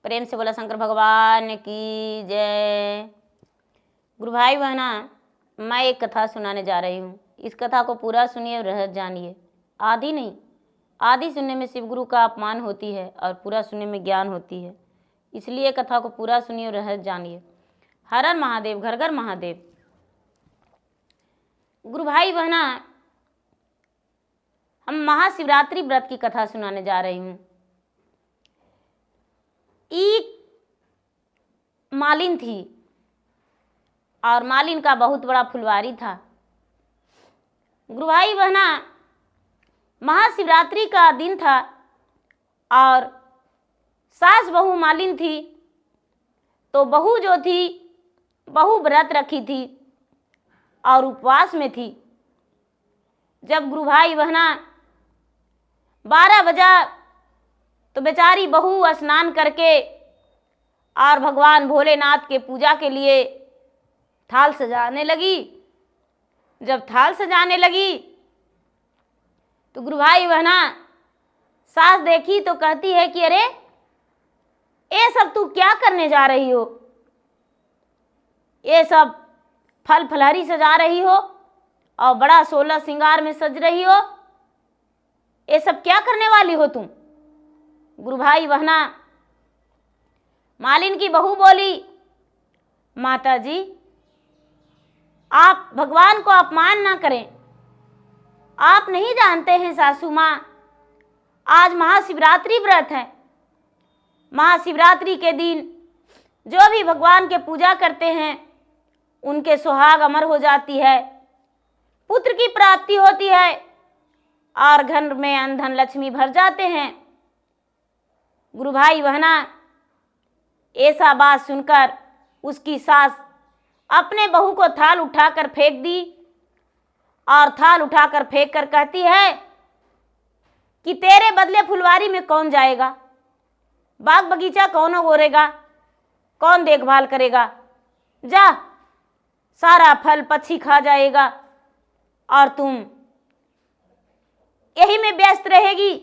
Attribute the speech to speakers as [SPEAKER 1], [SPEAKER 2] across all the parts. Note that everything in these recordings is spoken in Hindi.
[SPEAKER 1] प्रेम से बोला शंकर भगवान की जय। गुरु भाई बहना, मैं एक कथा सुनाने जा रही हूँ। इस कथा को पूरा सुनिए और रहस्य जानिए। आधी नहीं, आधी सुनने में शिव गुरु का अपमान होती है और पूरा सुनने में ज्ञान होती है। इसलिए कथा को पूरा सुनिए और रहस्य जानिए। हर हर महादेव, घर घर महादेव। गुरु भाई बहना, हम महाशिवरात्रि व्रत की कथा सुनाने जा रही हूँ। एक मालिन थी और मालिन का बहुत बड़ा फुलवारी था। गुरु भाई बहना, महाशिवरात्रि का दिन था और सास बहू मालिन थी। तो बहू जो थी, बहू व्रत रखी थी और उपवास में थी। जब गुरु भाई बहना 12 बजा तो बेचारी बहू स्नान करके और भगवान भोलेनाथ के पूजा के लिए थाल सजाने लगी। जब थाल सजाने लगी तो गुरु भाई बहना सास देखी तो कहती है कि अरे ये सब तू क्या करने जा रही हो? ये सब फल फलहरी सजा रही हो और बड़ा 16 श्रृंगार में सज रही हो। ये सब क्या करने वाली हो तुम? गुरु भाई बहना, मालिन की बहू बोली, माता जी आप भगवान को अपमान ना करें। आप नहीं जानते हैं सासू माँ, आज महाशिवरात्रि व्रत है। महाशिवरात्रि के दिन जो भी भगवान के पूजा करते हैं उनके सुहाग अमर हो जाती है, पुत्र की प्राप्ति होती है और घर में अन्न धन लक्ष्मी भर जाते हैं। गुरु भाई बहना, ऐसा बात सुनकर उसकी सास अपने बहू को थाल उठाकर फेंक दी और थाल उठाकर फेंक कर कहती है कि तेरे बदले फुलवारी में कौन जाएगा? बाग बगीचा कौन गोरेगा? कौन देखभाल करेगा? जा, सारा फल पक्षी खा जाएगा और तुम यही में व्यस्त रहेगी।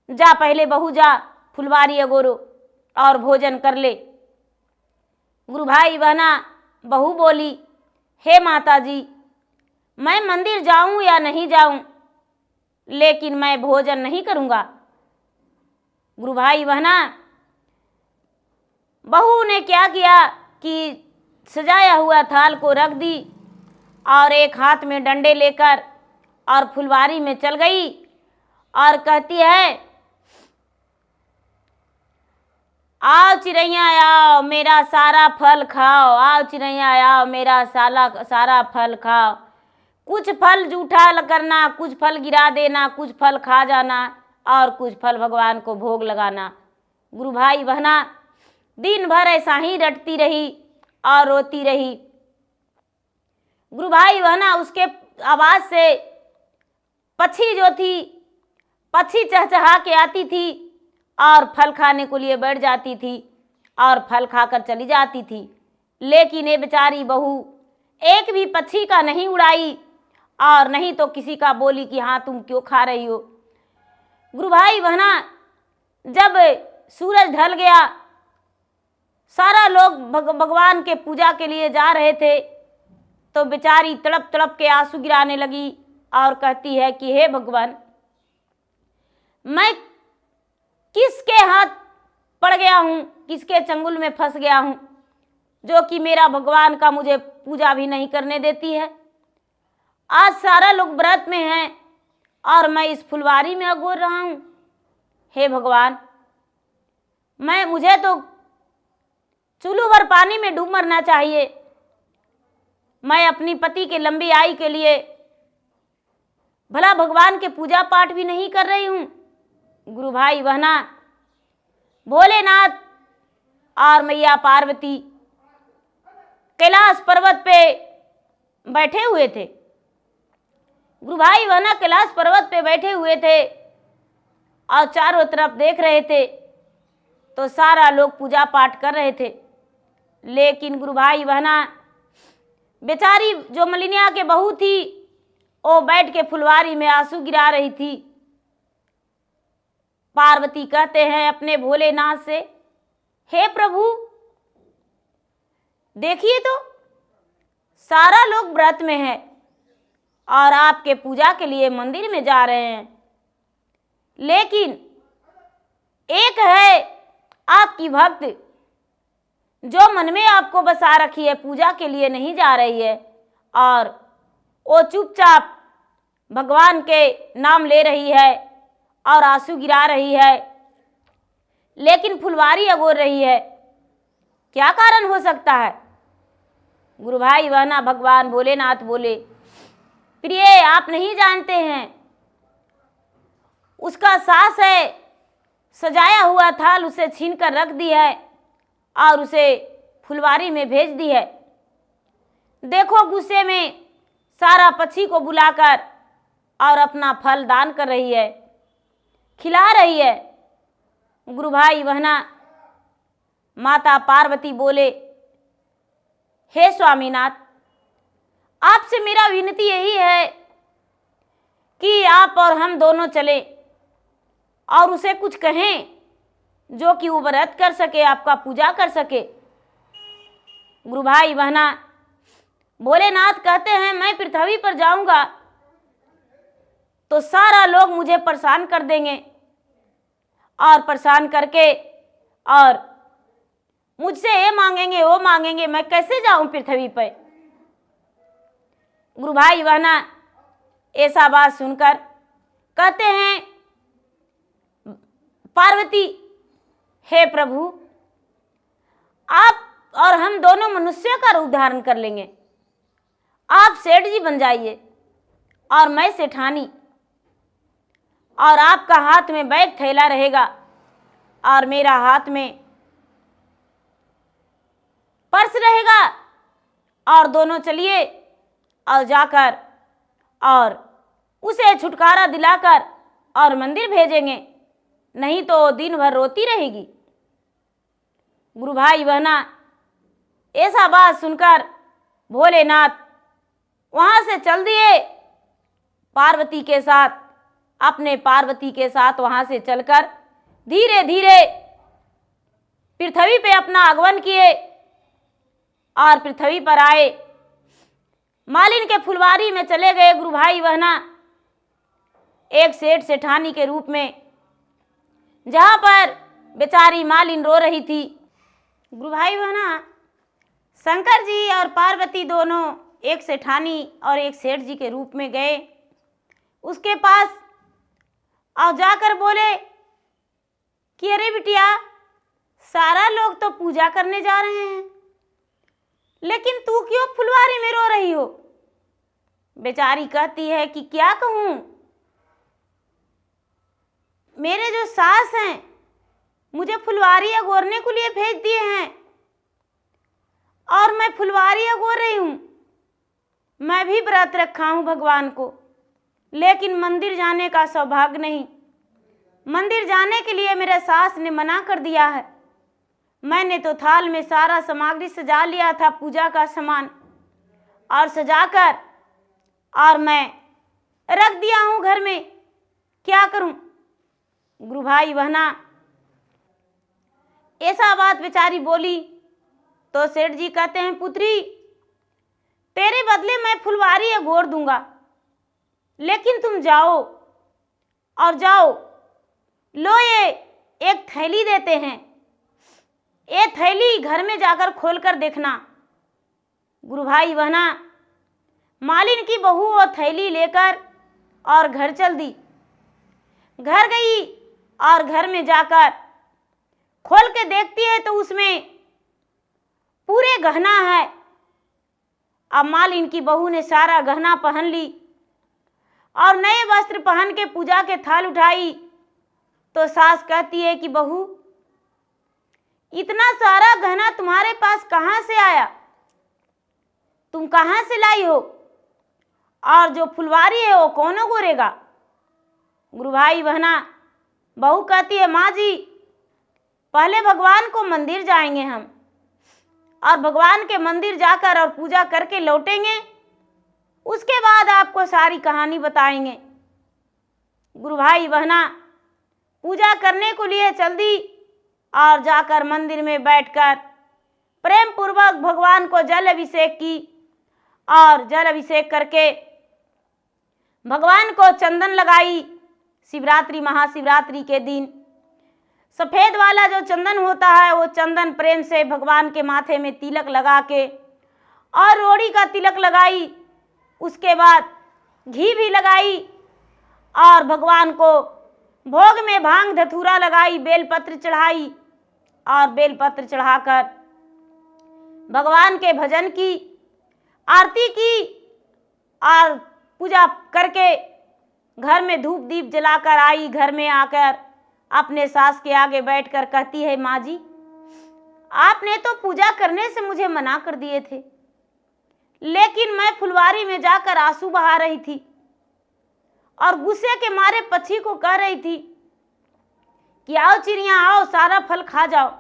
[SPEAKER 1] जा पहले बहू जा, फुलवारी अगोरो और भोजन कर ले। गुरु भाई बहना, बहू बोली, हे माता जी मैं मंदिर जाऊं या नहीं जाऊं, लेकिन मैं भोजन नहीं करूंगा। गुरु भाई बहना, बहू ने क्या किया कि सजाया हुआ थाल को रख दी और एक हाथ में डंडे लेकर और फुलवारी में चल गई और कहती है, आओ चिड़ैया आओ मेरा सारा फल खाओ, आओ चिड़ैया आओ मेरा सारा फल खाओ। कुछ फल जूठा करना, कुछ फल गिरा देना, कुछ फल खा जाना और कुछ फल भगवान को भोग लगाना। गुरु भाई बहना, दिन भर ऐसा ही रटती रही और रोती रही। गुरु भाई बहना, उसके आवाज से पक्षी जो थी, पक्षी चहचहा के आती थी और फल खाने को लिए बैठ जाती थी और फल खाकर चली जाती थी। लेकिन ये बेचारी बहू एक भी पक्षी का नहीं उड़ाई और नहीं तो किसी का बोली कि हाँ तुम क्यों खा रही हो। गुरु भाई बहना, जब सूरज ढल गया, सारा लोग भगवान के पूजा के लिए जा रहे थे, तो बेचारी तड़प तड़प के आंसू गिराने लगी और कहती है कि हे भगवान, मैं किसके हाथ पड़ गया हूँ, किसके चंगुल में फंस गया हूँ जो कि मेरा भगवान का मुझे पूजा भी नहीं करने देती है। आज सारा लोग व्रत में हैं और मैं इस फुलवारी में अगोर रहा हूँ। हे भगवान, मुझे तो चूल्हू भर पानी में डूब मरना चाहिए। मैं अपनी पति के लंबी आयु के लिए भला भगवान के पूजा पाठ भी नहीं कर रही हूँ। गुरु भाई बहना, भोलेनाथ और मैया पार्वती कैलाश पर्वत पे बैठे हुए थे। गुरु भाई बहना कैलाश पर्वत पे बैठे हुए थे और चारों तरफ देख रहे थे, तो सारा लोग पूजा पाठ कर रहे थे। लेकिन गुरु भाई बहना, बेचारी जो मलिनिया के बहू थी, वो बैठ के फुलवारी में आंसू गिरा रही थी। पार्वती कहते हैं अपने भोलेनाथ से हे प्रभु, देखिए तो सारा लोग व्रत में है और आपके पूजा के लिए मंदिर में जा रहे हैं, लेकिन एक है आपकी भक्त जो मन में आपको बसा रखी है, पूजा के लिए नहीं जा रही है और वो चुपचाप भगवान के नाम ले रही है और आंसू गिरा रही है, लेकिन फुलवारी अगोर रही है। क्या कारण हो सकता है? गुरु भाई बहना भगवान भोलेनाथ बोले, प्रिय आप नहीं जानते हैं, उसका सास है सजाया हुआ थाल उसे छीन कर रख दी है और उसे फुलवारी में भेज दी है। देखो गुस्से में सारा पक्षी को बुलाकर और अपना फल दान कर रही है, खिला रही है। गुरु भाई बहना माता पार्वती बोले, हे स्वामीनाथ, आपसे मेरा विनती यही है कि आप और हम दोनों चले और उसे कुछ कहें जो कि वो व्रत कर सके, आपका पूजा कर सके। गुरु भाई बहना भोलेनाथ कहते हैं, मैं पृथ्वी पर जाऊंगा तो सारा लोग मुझे परेशान कर देंगे और परेशान करके और मुझसे ये मांगेंगे वो मांगेंगे, मैं कैसे जाऊं पृथ्वी पर। गुरु भाई बहना ऐसा बात सुनकर कहते हैं, पार्वती, हे प्रभु, आप और हम दोनों मनुष्यों का उद्धारण कर लेंगे। आप सेठ जी बन जाइए और मैं सेठानी, और आपका हाथ में बैग थैला रहेगा और मेरा हाथ में पर्स रहेगा, और दोनों चलिए और जाकर और उसे छुटकारा दिलाकर और मंदिर भेजेंगे, नहीं तो दिन भर रोती रहेगी। गुरु भाई बहना ऐसा बात सुनकर भोलेनाथ वहां से चल दिए पार्वती के साथ, अपने पार्वती के साथ वहां से चलकर धीरे धीरे पृथ्वी पे अपना आगमन किए और पृथ्वी पर आए, मालिन के फुलवारी में चले गए। गुरु भाई बहना एक सेठ सेठानी के रूप में, जहां पर बेचारी मालिन रो रही थी। गुरु भाई बहना शंकर जी और पार्वती दोनों एक सेठानी और एक सेठ जी के रूप में गए उसके पास और जाकर बोले कि अरे बिटिया, सारा लोग तो पूजा करने जा रहे हैं, लेकिन तू क्यों फुलवारी में रो रही हो? बेचारी कहती है कि क्या कहूँ, मेरे जो सास हैं मुझे फुलवारी अगोरने के लिए भेज दिए हैं और मैं फुलवारी अगोर रही हूँ। मैं भी व्रत रखा हूँ भगवान को, लेकिन मंदिर जाने का सौभाग्य नहीं। मंदिर जाने के लिए मेरे सास ने मना कर दिया है। मैंने तो थाल में सारा सामग्री सजा लिया था, पूजा का सामान, और सजाकर और मैं रख दिया हूँ घर में, क्या करूँ? गुरु भाई बहना ऐसा बात बेचारी बोली तो सेठ जी कहते हैं, पुत्री, तेरे बदले मैं फुलवारी अगोर दूंगा, लेकिन तुम जाओ और जाओ, लो ये एक थैली देते हैं, ये थैली घर में जाकर खोलकर देखना। गुरु भाई बहना मालिन की बहू वो थैली लेकर और घर चल दी। घर गई और घर में जाकर खोल के देखती है तो उसमें पूरे गहना है। अब मालिन की बहू ने सारा गहना पहन ली और नए वस्त्र पहन के पूजा के थाल उठाई तो सास कहती है कि बहू, इतना सारा गहना तुम्हारे पास कहाँ से आया? तुम कहाँ से लाई हो? और जो फुलवारी है वो कौन गोरेगा? गुरु भाई बहना बहू कहती है, माँ जी, पहले भगवान को मंदिर जाएंगे हम और भगवान के मंदिर जाकर और पूजा करके लौटेंगे, उसके बाद आपको सारी कहानी बताएंगे। गुरु भाई बहना पूजा करने को लिए चल दी और जाकर मंदिर में बैठकर प्रेम पूर्वक भगवान को जल अभिषेक की और जल अभिषेक करके भगवान को चंदन लगाई। शिवरात्रि महाशिवरात्रि के दिन सफ़ेद वाला जो चंदन होता है वो चंदन प्रेम से भगवान के माथे में तिलक लगा के और रोड़ी का तिलक लगाई। उसके बाद घी भी लगाई और भगवान को भोग में भांग धतूरा लगाई, बेलपत्र चढ़ाई और बेलपत्र चढ़ाकर भगवान के भजन की, आरती की और पूजा करके घर में धूप दीप जलाकर आई। घर में आकर अपने सास के आगे बैठकर कहती है, माँ जी आपने तो पूजा करने से मुझे मना कर दिए थे, लेकिन मैं फुलवारी में जाकर आंसू बहा रही थी और गुस्से के मारे पक्षी को कह रही थी कि आओ चिड़िया आओ, सारा फल खा जाओ।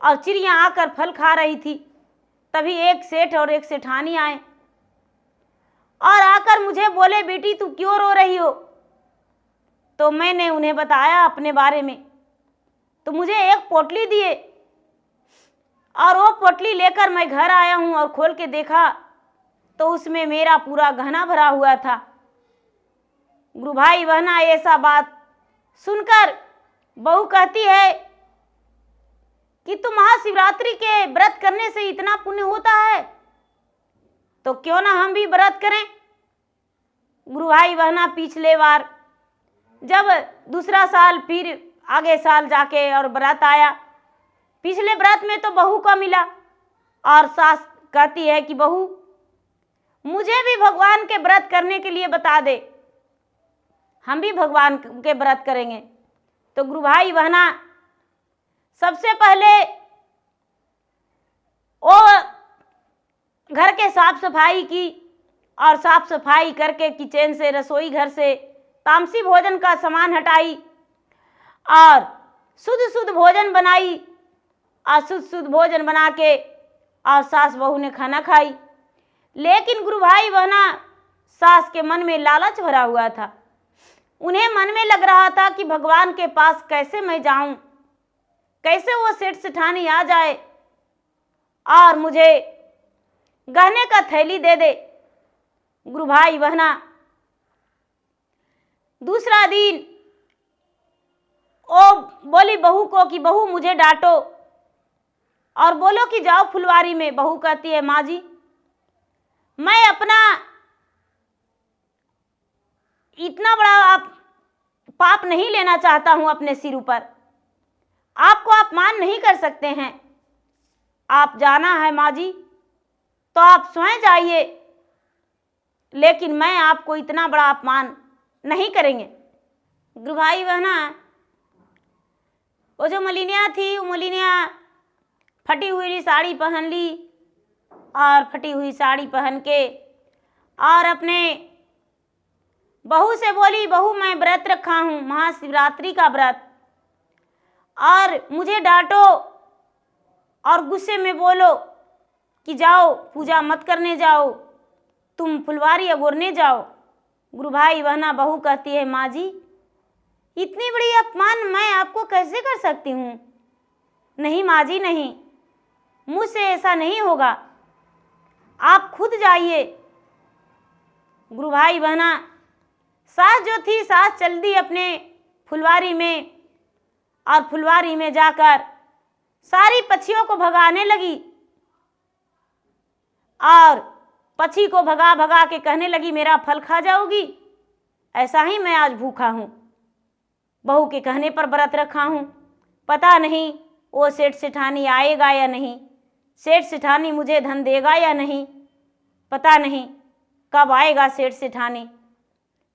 [SPEAKER 1] और चिड़िया आकर फल खा रही थी। तभी एक सेठ और एक सेठानी आए और आकर मुझे बोले, बेटी तू क्यों रो रही हो? तो मैंने उन्हें बताया अपने बारे में। तो मुझे एक पोटली दिए और वो पोटली लेकर मैं घर आया हूँ और खोल के देखा तो उसमें मेरा पूरा गहना भरा हुआ था। गुरु भाई बहना, ऐसा बात सुनकर बहू कहती है कि तुम महाशिवरात्रि के व्रत करने से इतना पुण्य होता है तो क्यों ना हम भी व्रत करें। गुरु भाई बहना, पिछले बार जब दूसरा साल फिर आगे साल जाके और व्रत आया, पिछले व्रत में तो बहू को मिला और सास कहती है कि बहू मुझे भी भगवान के व्रत करने के लिए बता दे, हम भी भगवान के व्रत करेंगे। तो गुरु भाई बहना, सबसे पहले वो घर के साफ सफाई की और साफ सफाई करके किचन से, रसोई घर से तामसी भोजन का सामान हटाई और शुद्ध शुद्ध भोजन बनाई और शुद्ध शुद्ध भोजन बना के और सास बहू ने खाना खाई। लेकिन गुरु भाई बहना, सास के मन में लालच भरा हुआ था। उन्हें मन में लग रहा था कि भगवान के पास कैसे मैं जाऊं, कैसे वो सेठ सेठानी आ जाए और मुझे गहने का थैली दे दे। गुरु भाई बहना, दूसरा दिन वो बोली बहू को कि बहू मुझे डांटो और बोलो कि जाओ फुलवारी में। बहू कहती है, माँ जी मैं अपना इतना बड़ा आप पाप नहीं लेना चाहता हूं अपने सिर ऊपर, आपको अपमान नहीं कर सकते हैं। आप जाना है माँ जी तो आप स्वयं जाइए, लेकिन मैं आपको इतना बड़ा अपमान नहीं करेंगे। गुरु भाई बहना, वो जो मलिनिया थी, वो मलिनिया फटी हुई साड़ी पहन ली और फटी हुई साड़ी पहन के और अपने बहू से बोली, बहू मैं व्रत रखा हूँ, महाशिवरात्रि का व्रत, और मुझे डांटो और गुस्से में बोलो कि जाओ पूजा मत करने जाओ, तुम फुलवारी अगोरने जाओ। गुरु भाई बहना, बहू कहती है, माँ जी इतनी बड़ी अपमान मैं आपको कैसे कर सकती हूँ? नहीं माँ जी नहीं, मुझसे ऐसा नहीं होगा, आप खुद जाइए। गुरु भाई बहना, सास जो थी, सास चल दी अपने फुलवारी में और फुलवारी में जाकर सारी पक्षियों को भगाने लगी और पक्षी को भगा भगा के कहने लगी, मेरा फल खा जाओगी, ऐसा ही मैं आज भूखा हूँ, बहू के कहने पर व्रत रखा हूँ। पता नहीं वो सेठ सेठानी आएगा या नहीं, सेठ सेठानी मुझे धन देगा या नहीं, पता नहीं कब आएगा सेठ सेठानी।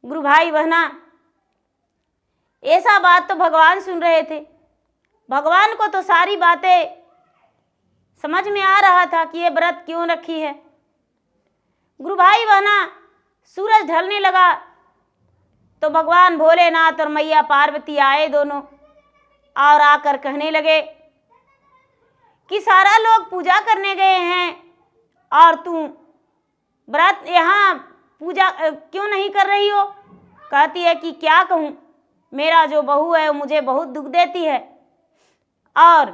[SPEAKER 1] गुरु भाई बहना, ऐसा बात तो भगवान सुन रहे थे। भगवान को तो सारी बातें समझ में आ रहा था कि ये व्रत क्यों रखी है। गुरु भाई बहना, सूरज ढलने लगा तो भगवान भोलेनाथ और मैया पार्वती आए दोनों और आकर कहने लगे कि सारा लोग पूजा करने गए हैं और तू व्रत यहाँ पूजा क्यों नहीं कर रही हो? कहती है कि क्या कहूँ, मेरा जो बहू है वो मुझे बहुत दुख देती है, और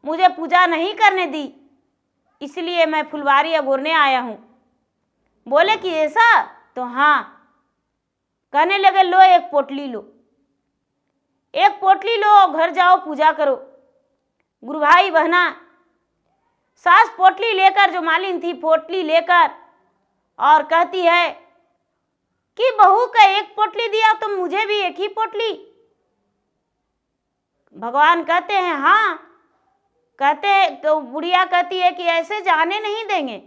[SPEAKER 1] मुझे पूजा नहीं करने दी, इसलिए मैं फुलवारी अगोरने आया हूँ। बोले कि ऐसा? तो हाँ। कहने लगे लो एक पोटली लो, एक पोटली लो, घर जाओ पूजा करो। गुरु भाई बहना, सास पोटली लेकर, जो मालिन थी पोटली लेकर, और कहती है कि बहू का एक पोटली दिया तो मुझे भी एक ही पोटली। भगवान कहते हैं हाँ। कहते हैं तो बुढ़िया कहती है कि ऐसे जाने नहीं देंगे,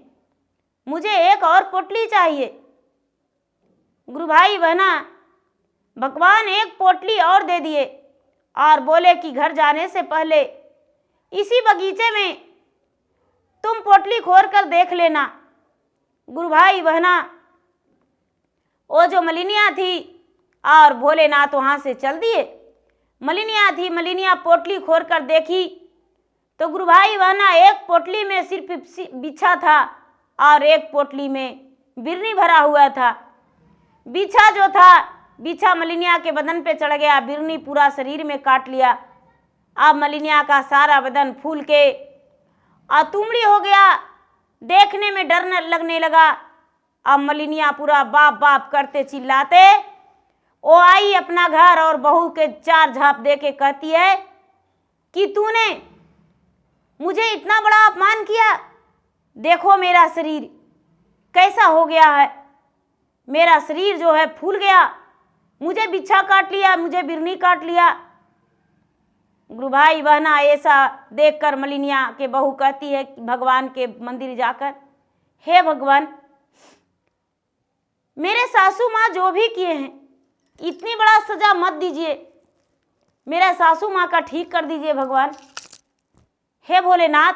[SPEAKER 1] मुझे एक और पोटली चाहिए। गुरु भाई बहना, भगवान एक पोटली और दे दिए और बोले कि घर जाने से पहले इसी बगीचे में तुम पोटली खोल कर देख लेना। गुरु भाई बहना, वो जो मलिनिया थी और भोलेनाथ वहाँ से चल दिए। मलिनिया थी, मलिनिया पोटली खोल कर देखी तो गुरु भाई बहना, एक पोटली में सिर्फ बिच्छा था और एक पोटली में बिरनी भरा हुआ था। बिच्छा जो था, बिच्छा मलिनिया के बदन पे चढ़ गया, बिरनी पूरा शरीर में काट लिया। अब मलिनिया का सारा बदन फूल के तुमड़ी हो गया, देखने में डर लगने लगा। अब मलिनिया पूरा बाप बाप करते चिल्लाते वो आई अपना घर और बहू के 4 झाप दे के कहती है कि तूने मुझे इतना बड़ा अपमान किया, देखो मेरा शरीर कैसा हो गया है, मेरा शरीर जो है फूल गया, मुझे बिच्छा काट लिया, मुझे बिरनी काट लिया। गुरु भाई बहना, ऐसा देखकर मलिनिया के बहू कहती है कि भगवान के मंदिर जाकर, हे भगवान, मेरे सासू माँ जो भी किए हैं इतनी बड़ा सजा मत दीजिए, मेरा सासू माँ का ठीक कर दीजिए भगवान। हे भोलेनाथ,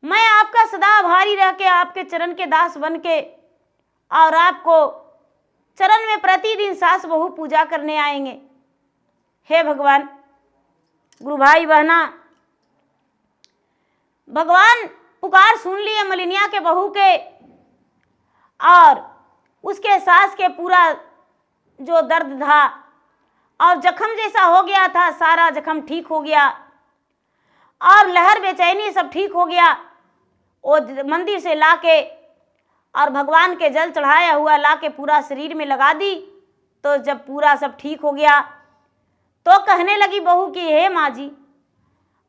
[SPEAKER 1] मैं आपका सदा आभारी रह के, आपके चरण के दास बन के और आपको चरण में प्रतिदिन सास बहू पूजा करने आएंगे। हे भगवान। गुरु भाई बहना, भगवान पुकार सुन लिए मलिनिया के बहू के और उसके सास के पूरा जो दर्द था और जख्म जैसा हो गया था, सारा जख्म ठीक हो गया और लहर बेचैनी सब ठीक हो गया। वो मंदिर से लाके और भगवान के जल चढ़ाया हुआ लाके पूरा शरीर में लगा दी। तो जब पूरा सब ठीक हो गया तो कहने लगी बहू कि हे माँ जी,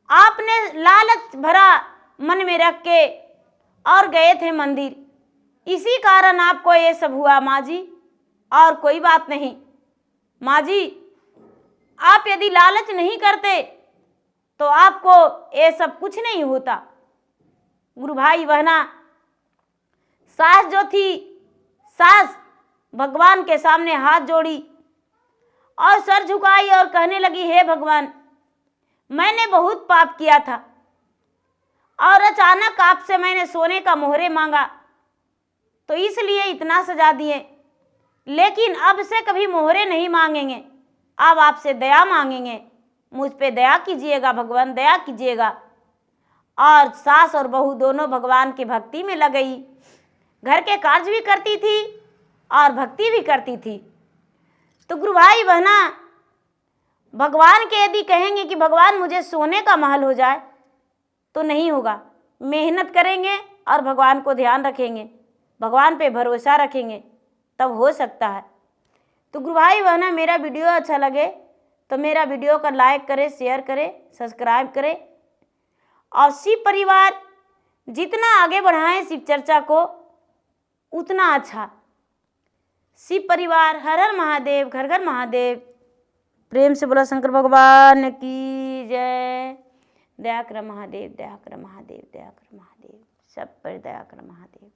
[SPEAKER 1] आपने लालच भरा मन में रख के और गए थे मंदिर, इसी कारण आपको ये सब हुआ माँ जी, और कोई बात नहीं। माँ जी, आप यदि लालच नहीं करते तो आपको ये सब कुछ नहीं होता। गुरु भाई बहना, सास जो थी, सास भगवान के सामने हाथ जोड़ी और सर झुकाई और कहने लगी, हे भगवान, मैंने बहुत पाप किया था और अचानक आपसे मैंने सोने का मोहरे मांगा तो इसलिए इतना सजा दिए, लेकिन अब से कभी मोहरे नहीं मांगेंगे, अब आपसे दया मांगेंगे, मुझ पे दया कीजिएगा भगवान, दया कीजिएगा। और सास और बहू दोनों भगवान की भक्ति में लग गई, घर के कार्य भी करती थी और भक्ति भी करती थी। तो गुरु भाई बहना, भगवान के यदि कहेंगे कि भगवान मुझे सोने का महल हो जाए तो नहीं होगा। मेहनत करेंगे और भगवान को ध्यान रखेंगे, भगवान पे भरोसा रखेंगे, तब हो सकता है। तो गुरु भाई बहना, मेरा वीडियो अच्छा लगे तो मेरा वीडियो का लाइक करें, शेयर करें, सब्सक्राइब करें और शिव परिवार जितना आगे बढ़ाएं शिव चर्चा को उतना अच्छा। शिव परिवार, हर हर महादेव, घर घर महादेव। प्रेम से बोला शंकर भगवान की जय। दया कर महादेव, दया कर महादेव, दया कर महादेव, सब पर दया कर महादेव।